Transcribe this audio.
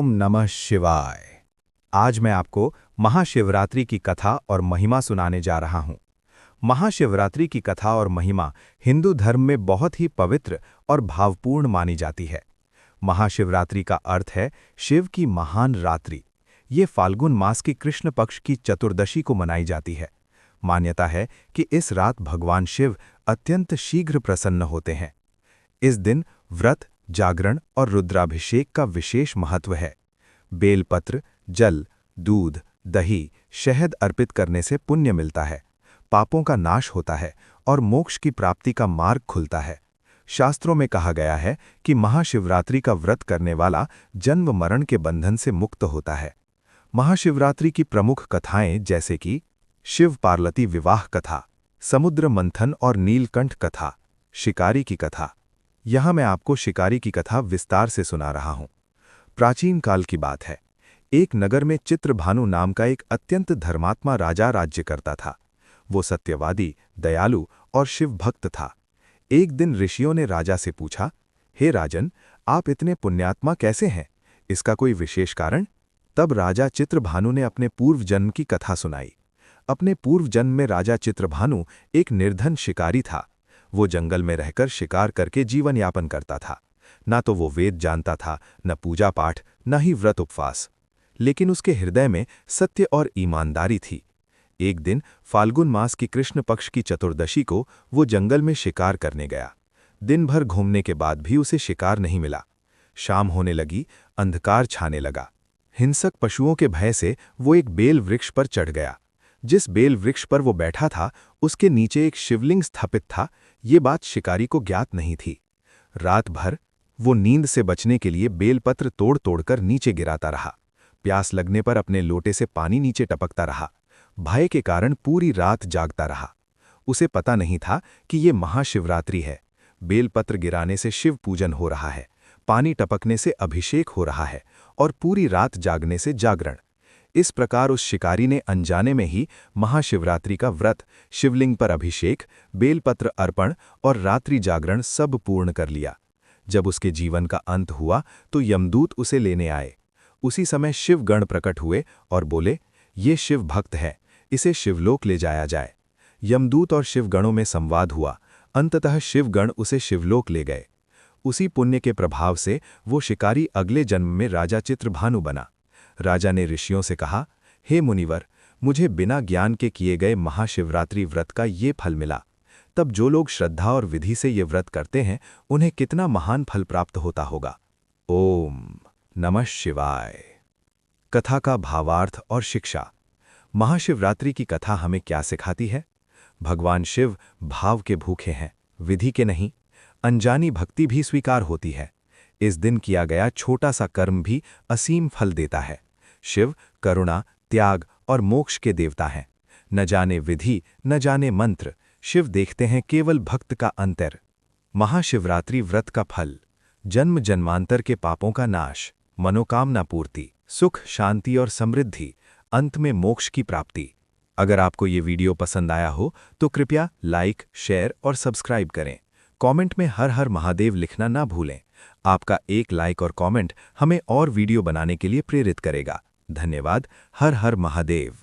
ओम नमः शिवाय। आज मैं आपको महाशिवरात्रि की कथा और महिमा सुनाने जा रहा हूं। महाशिवरात्रि की कथा और महिमा हिंदू धर्म में बहुत ही पवित्र और भावपूर्ण मानी जाती है। महाशिवरात्रि का अर्थ है शिव की महान रात्रि। ये फाल्गुन मास की कृष्ण पक्ष की चतुर्दशी को मनाई जाती है। मान्यता है कि इस रात भगवान शिव अत्यंत शीघ्र प्रसन्न होते हैं। इस दिन व्रत, जागरण और रुद्राभिषेक का विशेष महत्व है। बेलपत्र, जल, दूध, दही, शहद अर्पित करने से पुण्य मिलता है, पापों का नाश होता है और मोक्ष की प्राप्ति का मार्ग खुलता है। शास्त्रों में कहा गया है कि महाशिवरात्रि का व्रत करने वाला जन्म मरण के बंधन से मुक्त होता है। महाशिवरात्रि की प्रमुख कथाएं जैसे कि शिव पार्वती विवाह कथा, समुद्र मंथन और नीलकंठ कथा, शिकारी की कथा। यहां मैं आपको शिकारी की कथा विस्तार से सुना रहा हूं। प्राचीन काल की बात है। एक नगर में चित्रभानु नाम का एक अत्यंत धर्मात्मा राजा राज्य करता था। वो सत्यवादी, दयालु और शिव भक्त था। एक दिन ऋषियों ने राजा से पूछा, हे राजन, आप इतने पुण्यात्मा कैसे हैं? इसका कोई विशेष कारण? तब राजा चित्रभानु ने अपने पूर्व जन्म की कथा सुनाई। अपने पूर्व जन्म में राजा चित्रभानु एक निर्धन शिकारी था। वो जंगल में रहकर शिकार करके जीवन यापन करता था। ना तो वो वेद जानता था, न पूजा पाठ, न ही व्रत उपवास। लेकिन उसके हृदय में सत्य और ईमानदारी थी। एक दिन फाल्गुन मास की कृष्ण पक्ष की चतुर्दशी को वो जंगल में शिकार करने गया। दिन भर घूमने के बाद भी उसे शिकार नहीं मिला। शाम होने लगी, अंधकार छाने लगा। हिंसक पशुओं के भय से वो एक बेल वृक्ष पर चढ़ गया। जिस बेल वृक्ष पर वो बैठा था, उसके नीचे एक शिवलिंग स्थापित था। ये बात शिकारी को ज्ञात नहीं थी। रात भर वो नींद से बचने के लिए बेलपत्र तोड़ तोड़कर नीचे गिराता रहा। प्यास लगने पर अपने लोटे से पानी नीचे टपकता रहा। भय के कारण पूरी रात जागता रहा। उसे पता नहीं था कि ये महाशिवरात्रि है। बेलपत्र गिराने से शिव पूजन हो रहा है, पानी टपकने से अभिषेक हो रहा है और पूरी रात जागने से जागरण। इस प्रकार उस शिकारी ने अनजाने में ही महाशिवरात्रि का व्रत, शिवलिंग पर अभिषेक, बेलपत्र अर्पण और रात्रि जागरण सब पूर्ण कर लिया। जब उसके जीवन का अंत हुआ तो यमदूत उसे लेने आए। उसी समय शिवगण प्रकट हुए और बोले, ये शिव भक्त है, इसे शिवलोक ले जाया जाए। यमदूत और शिवगणों में संवाद हुआ। अंततः शिवगण उसे शिवलोक ले गए। उसी पुण्य के प्रभाव से वो शिकारी अगले जन्म में राजा चित्रभानु बना। राजा ने ऋषियों से कहा, हे मुनिवर, मुझे बिना ज्ञान के किए गए महाशिवरात्रि व्रत का ये फल मिला। तब जो लोग श्रद्धा और विधि से ये व्रत करते हैं, उन्हें कितना महान फल प्राप्त होता होगा। ओम नमः शिवाय। कथा का भावार्थ और शिक्षा। महाशिवरात्रि की कथा हमें क्या सिखाती है? भगवान शिव भाव के भूखे हैं, विधि के नहीं। अनजानी भक्ति भी स्वीकार होती है। इस दिन किया गया छोटा सा कर्म भी असीम फल देता है। शिव करुणा, त्याग और मोक्ष के देवता हैं। न जाने विधि, न जाने मंत्र, शिव देखते हैं केवल भक्त का अंतर। महाशिवरात्रि व्रत का फल: जन्म जन्मांतर के पापों का नाश, मनोकामना पूर्ति, सुख, शांति और समृद्धि, अंत में मोक्ष की प्राप्ति। अगर आपको ये वीडियो पसंद आया हो तो कृपया लाइक, शेयर और सब्सक्राइब करें। कमेंट में हर हर महादेव लिखना ना भूलें। आपका एक लाइक और कमेंट हमें और वीडियो बनाने के लिए प्रेरित करेगा। धन्यवाद। हर हर महादेव।